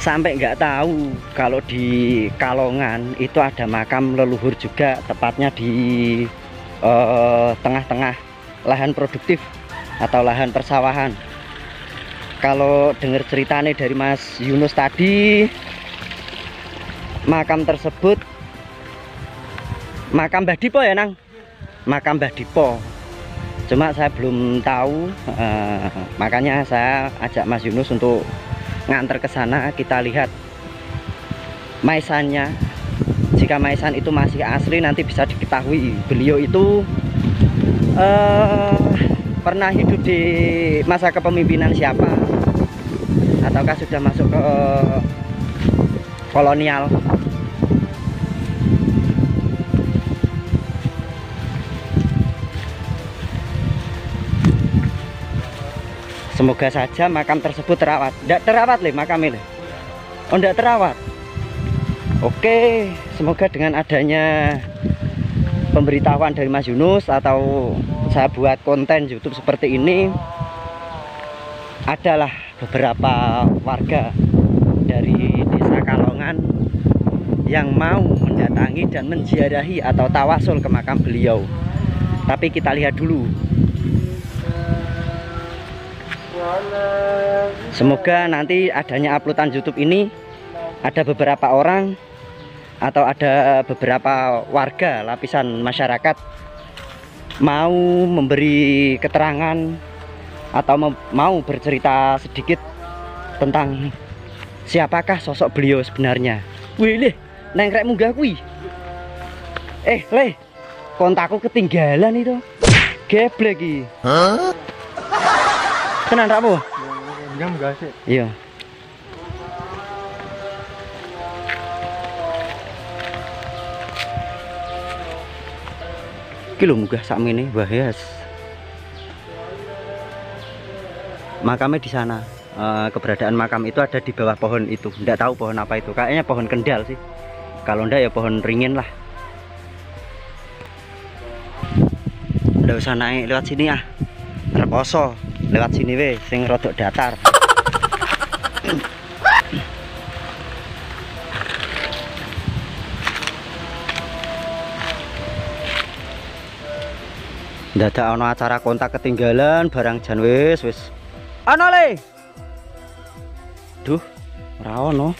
sampai nggak tahu kalau di Kalongan itu ada makam leluhur juga, tepatnya di tengah-tengah lahan produktif atau lahan persawahan. Kalau dengar ceritanya dari Mas Yunus tadi, makam tersebut makam Mbah Dipo ya Nang? Makam Mbah Dipo. Cuma saya belum tahu, makanya saya ajak Mas Yunus untuk nganter ke sana. Kita lihat maesannya. Jika maesan itu masih asli, nanti bisa diketahui beliau itu pernah hidup di masa kepemimpinan siapa, ataukah sudah masuk ke kolonial. Semoga saja makam tersebut terawat. Tidak terawat leh makam ini. Oh, tidak terawat. Oke, semoga dengan adanya pemberitahuan dari Mas Yunus atau saya buat konten YouTube seperti ini, adalah beberapa warga dari desa Kalongan yang mau mendatangi dan menziarahi atau tawasul ke makam beliau. Tapi kita lihat dulu. Semoga nanti adanya uploadan YouTube ini ada beberapa orang atau ada beberapa warga lapisan masyarakat mau memberi keterangan atau mau bercerita sedikit tentang siapakah sosok beliau sebenarnya. Wih leh, nengkrek munggah kui. Leh, kontakku ketinggalan itu. Geblek iki. Hah? Tenan ramu? Enggak munggah sih. Iya. Iki lho munggah sakmene bahas. Makamnya di sana. Keberadaan makam itu ada di bawah pohon itu. Nggak tahu pohon apa itu. Kayaknya pohon kendal sih. Kalau ndak ya pohon ringin lah. Nggak usah naik lewat sini ah. Reposo lewat sini weh, sing rodok datar. Dadak ono acara kontak ketinggalan, barang jan wis. Ono le. Duh, ora ono.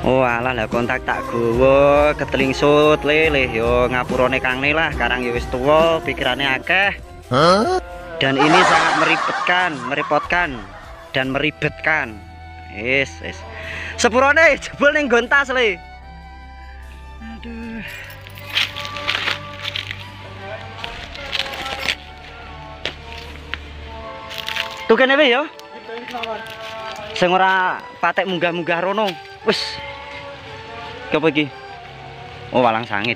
Oh alah lah kontak tak gowo ketelingsut le yo ngapurane Kang Ne lah, karang ya wis tuwa, pikirane akeh. Dan ini sangat merepotkan dan meribetkan. Yes. Sepurone jebul ning gontas le. Aduh. Tuh kene wae ya. Sing ora patek munggah-munggah rono. Wis. Apa iki? Oh, walang sangit.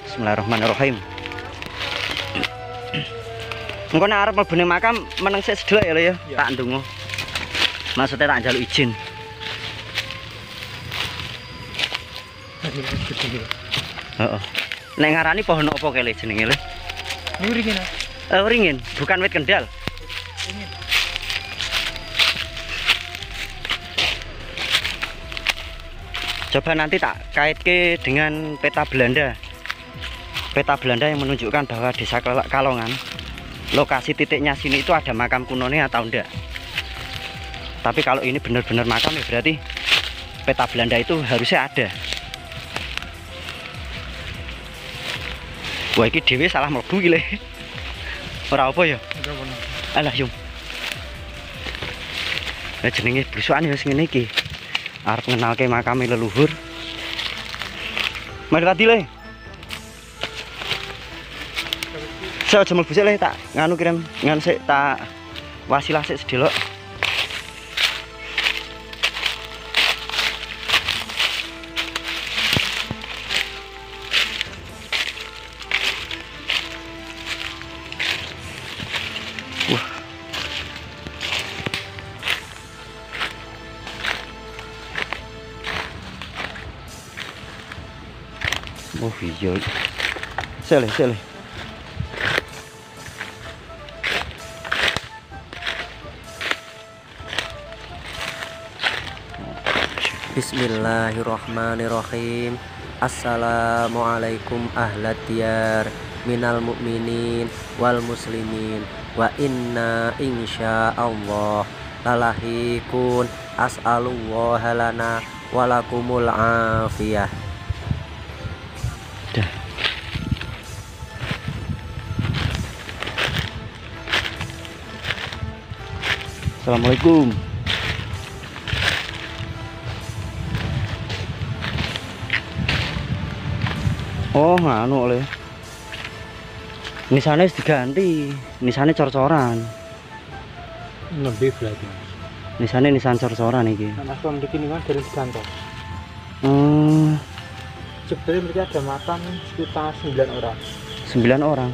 Bismillahirrahmanirrahim. Engko nek arep mlebu ning makam meneng sik sedhelok ya lho ya. Tak ndonga. Maksudnya tak njaluk izin. Heeh. Nek ngarani pohon apa kele jenenge lho? Niku ringin. Ringin, bukan wit kendal. Ringin. Coba nanti tak kaitke dengan peta Belanda. Peta Belanda yang menunjukkan bahwa desa Kalongan, lokasi titiknya sini itu ada makam kunone atau enggak. Tapi kalau ini benar-benar makam ya berarti peta Belanda itu harusnya ada. Wah iki dhewe salah mlebu iki le. Ora apa ya? Enggak bener. Alah yung. Lah jenenge blusukan ya wis ngene iki. Arep ngenalke makame leluhur. Mari tadi le. Saya aja mlebu sik le, tak nganu kirim ngan sik tak wasilah sik sedelok. Wah. Oh iya. Sik le. Bismillahirrahmanirrahim. Assalamualaikum ahlad diyar minal mu'minin wal muslimin wa inna insyaallah lalahikun as'alullaha lana walakumul afiyah. Dah. Assalamualaikum. Oh, nganu oleh. Nisannya diganti. Nisannya cor-coran. Lebih berarti. Nisannya nisan cor-coran iki. Nah, mas om begini kan dari kantor. Sebenarnya mereka ada makan sekitar 9 orang. 9 orang.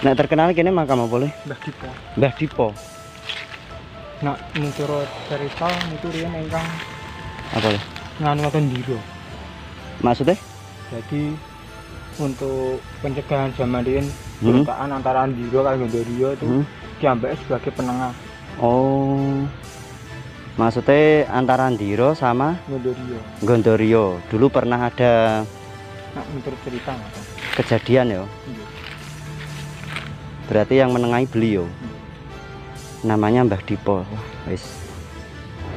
Nek terkenal kene makam apa boleh? Mbah Dipo. Mbah Dipo. Nah, menurut cerita itu dia engkang Apa ya? nganu diro. Maksudnya? Jadi untuk pencegahan zaman dia peruntukan antara Andiro kali Gondorio itu diambil sebagai penengah. Oh. Maksudnya antara Andiro sama Gondorio. Gondorio. Dulu pernah ada Nah, menurut cerita kejadian ya. Iya. Berarti yang menengahi beliau. Namanya Mbah Dipo. Wah, wis.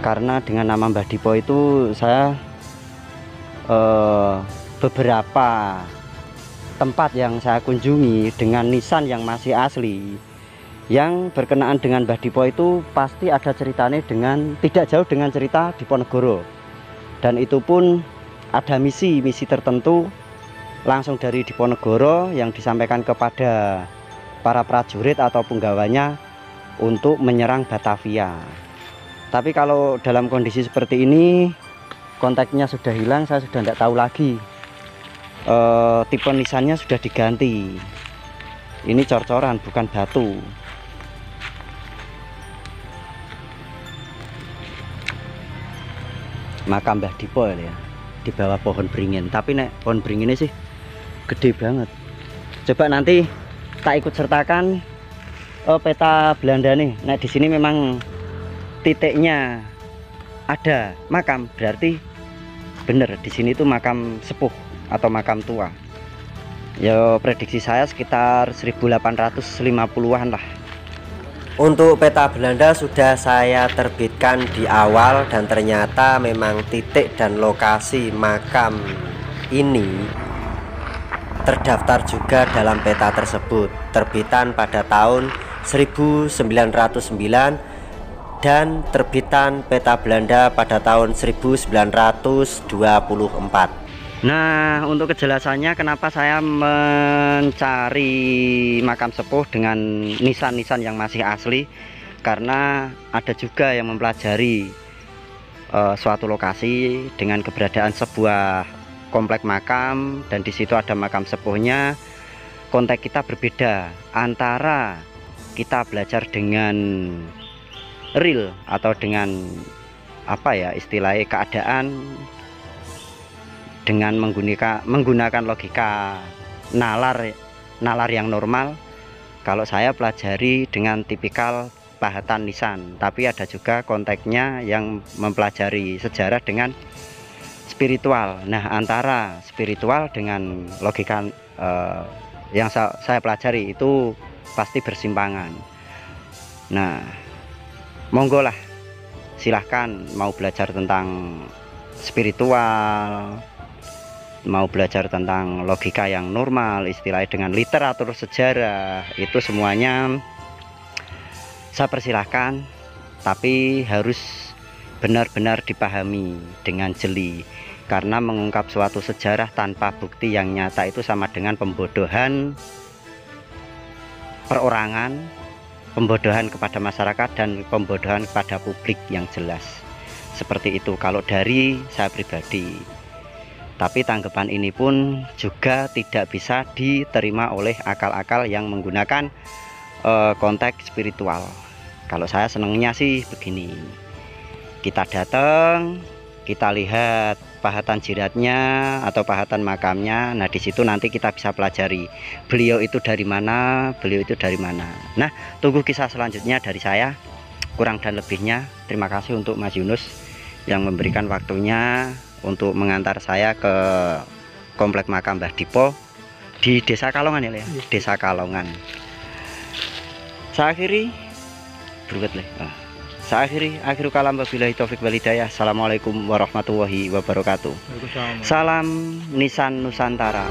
Karena dengan nama Mbah Dipo itu saya beberapa tempat yang saya kunjungi dengan nisan yang masih asli yang berkenaan dengan Mbah Dipo itu pasti ada ceritanya dengan tidak jauh dengan cerita Diponegoro, dan itu pun ada misi tertentu langsung dari Diponegoro yang disampaikan kepada para prajurit atau penggawanya untuk menyerang Batavia. Tapi kalau dalam kondisi seperti ini kontaknya sudah hilang, saya sudah tidak tahu lagi. Tipe nisannya sudah diganti. Ini cor-coran bukan batu. Makam Mbah Dipo ya, di bawah pohon beringin. Tapi nek pohon beringin ini sih gede banget. Coba nanti tak ikut sertakan peta Belanda nih. Nah di sini memang titiknya ada makam, berarti bener di sini tuh makam sepuh atau makam tua. Ya prediksi saya sekitar 1850-an lah. Untuk peta Belanda sudah saya terbitkan di awal dan ternyata memang titik dan lokasi makam ini terdaftar juga dalam peta tersebut, terbitan pada tahun 1909 dan terbitan peta Belanda pada tahun 1924. Nah, untuk kejelasannya kenapa saya mencari makam sepuh dengan nisan-nisan yang masih asli, karena ada juga yang mempelajari suatu lokasi dengan keberadaan sebuah komplek makam dan di situ ada makam sepuhnya. Konteks kita berbeda antara kita belajar dengan real atau dengan apa ya istilahnya keadaan dengan menggunakan logika nalar yang normal. Kalau saya pelajari dengan tipikal pahatan nisan, tapi ada juga konteksnya yang mempelajari sejarah dengan spiritual. Nah, antara spiritual dengan logika yang saya pelajari itu pasti bersimpangan. Nah, monggo lah, silahkan mau belajar tentang spiritual, mau belajar tentang logika yang normal, istilahnya dengan literatur sejarah, itu semuanya saya persilahkan, tapi harus benar-benar dipahami dengan jeli, karena mengungkap suatu sejarah tanpa bukti yang nyata itu sama dengan pembodohan perorangan, pembodohan kepada masyarakat, dan pembodohan kepada publik yang jelas. Seperti itu kalau dari saya pribadi. Tapi tanggapan ini pun juga tidak bisa diterima oleh akal-akal yang menggunakan konteks spiritual. Kalau saya senangnya sih begini, kita datang, kita lihat pahatan jiratnya atau pahatan makamnya. Nah di situ nanti kita bisa pelajari beliau itu dari mana, beliau itu dari mana. Nah tunggu kisah selanjutnya dari saya. Kurang dan lebihnya terima kasih untuk Mas Yunus yang memberikan waktunya untuk mengantar saya ke komplek makam Mbah Dipo di Desa Kalongan ya, Le? Desa Kalongan. Saya akhiri berikut, Le. Saya akhiri kalam wabillahi taufik wal hidayah. Assalamualaikum warahmatullahi wabarakatuh. Waalaikumsalam. Salam Nisan Nusantara.